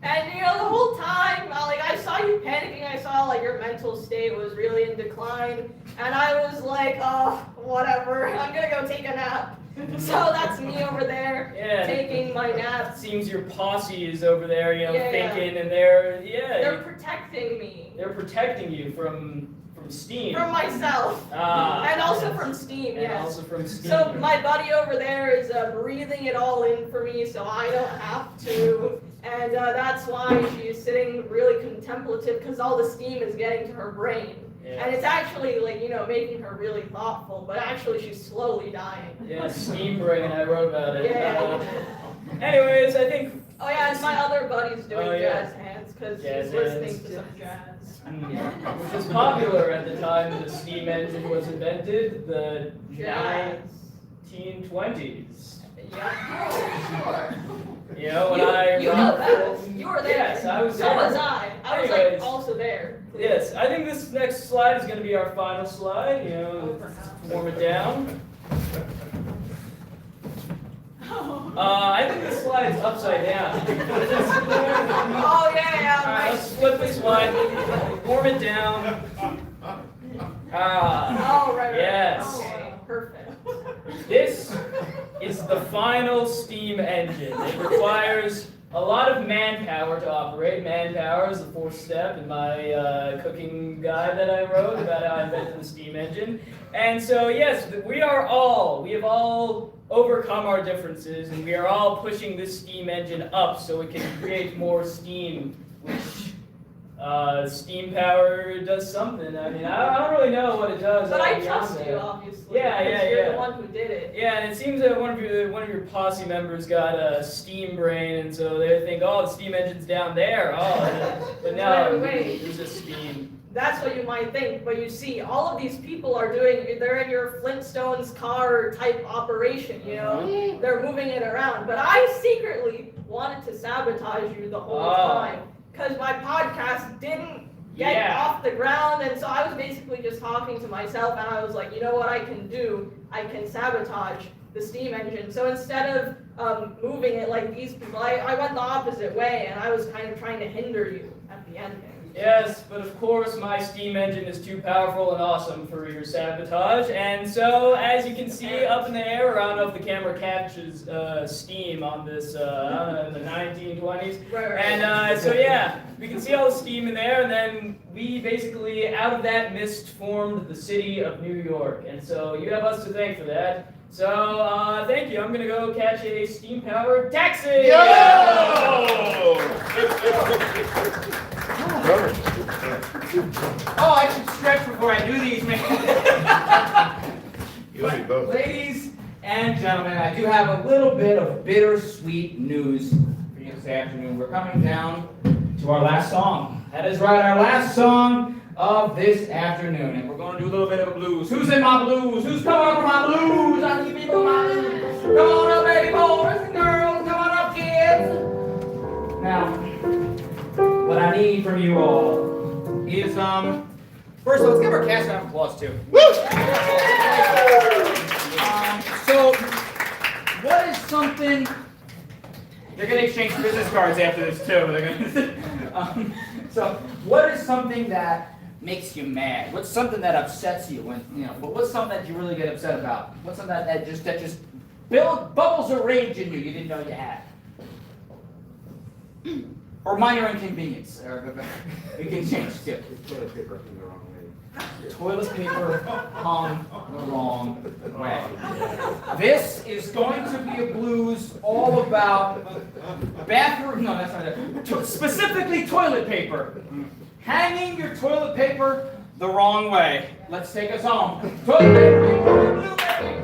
And the whole time, I saw you panicking, I saw your mental state was really in decline, and I was like, oh, whatever, I'm gonna go take a nap. So that's me over there, taking my nap. Seems your posse is over there, thinking, and they're protecting me. They're protecting you from steam. From myself. And also from steam, and yes. Also from steam. So my buddy over there is breathing it all in for me, so I don't have to. And that's why she's sitting really contemplative, because all the steam is getting to her brain. Yeah. And it's actually making her really thoughtful, but actually she's slowly dying. Yeah, steam brain, I wrote about it. Yeah. Anyways, I think... Oh yeah, and my other buddy's doing jazz hands, because he's listening to some jazz. Which was popular at the time the steam engine was invented, the 1920s. Yeah. Sure. When you know that. You were there. Yes, I was so there. So was I. I was also there. Yes, I think this next slide is going to be our final slide. Warm it down. I think this slide is upside down. Oh yeah. All right, let's flip this one. Warm it down. Right. Yes. Okay, perfect. This is the final steam engine. It requires a lot of manpower to operate. Manpower is the fourth step in my cooking guide that I wrote about how I invented the steam engine. And so, yes, we have all overcome our differences, and we are all pushing this steam engine up so it can create more steam, which steam power does something. I mean, I don't really know what it does. But I trust you, obviously. Yeah. You're the one who did it. Yeah, and it seems that one of your posse members got a steam brain, and so they think, oh, the steam engine's down there. Oh, but no, there's just steam. That's what you might think, but you see, all of these people they're in your Flintstones car type operation, They're moving it around. But I secretly wanted to sabotage you the whole time, because my podcast didn't get off the ground, and so I was basically just talking to myself, and I was like, you know what I can do? I can sabotage the steam engine. So instead of moving it like these people, I went the opposite way, and I was kind of trying to hinder you at the end. Yes, but of course my steam engine is too powerful and awesome for your sabotage, and so as you can see up in the air, I don't know if the camera catches steam on this, in the 1920s, and so yeah, we can see all the steam in there, and then we basically, out of that mist, formed the city of New York, and so you have us to thank for that. So, thank you. I'm gonna go catch a steam-powered taxi! Yo! Oh, I should stretch before I do these, man. You and me both. Ladies and gentlemen, I do have a little bit of bittersweet news for you this afternoon. We're coming down to our last song. That is right, our last song of this afternoon. And we're going to do a little bit of a blues. Who's in my blues? Who's coming up for my blues? I need people in my blues. Come on up, baby boys and girls. Come on up, kids. Now, what I need from you all is, first, let's give our cast round of applause, too. So, what is something... They're going to exchange business cards after this, too. They're gonna, so, what is something that makes you mad? What's something that upsets you? But what's something that you really get upset about? What's something that just bubbles of rage in you didn't know you had? Or minor inconvenience. We can change, too. Toilet paper hung the wrong way. Toilet paper hung the wrong way. This is going to be a blues all about bathroom, no, that's not it. Specifically toilet paper. Hanging your toilet paper the wrong way. Let's take us home. Toilet paper, blue baby.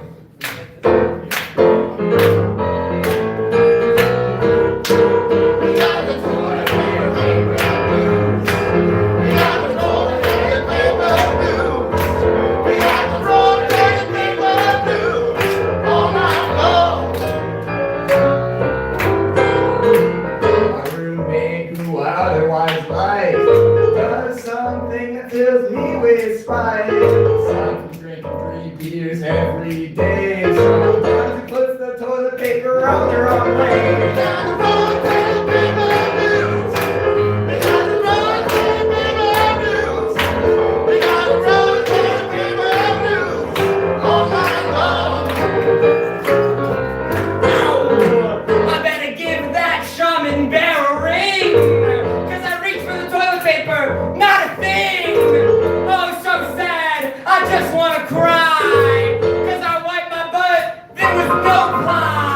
Fills me with spite. Some drinking 3 beers every day. Sometimes he puts the toilet paper on the wrong way. We got the toilet paper blues. We got the toilet paper blues. We got the toilet paper blues. All night long. I better give that shaman bear a ring. Cause I reached for the toilet paper, not a thing. Oh, so sad, I just wanna cry. Cause I wiped my butt, there was no pie.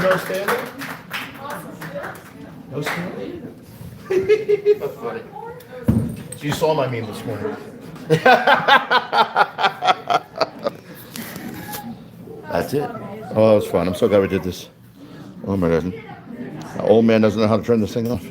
No standing? No standing? That's funny. So you saw my meme this morning. That's it. Oh, that was fun. I'm so glad we did this. Oh my God. An old man doesn't know how to turn this thing off.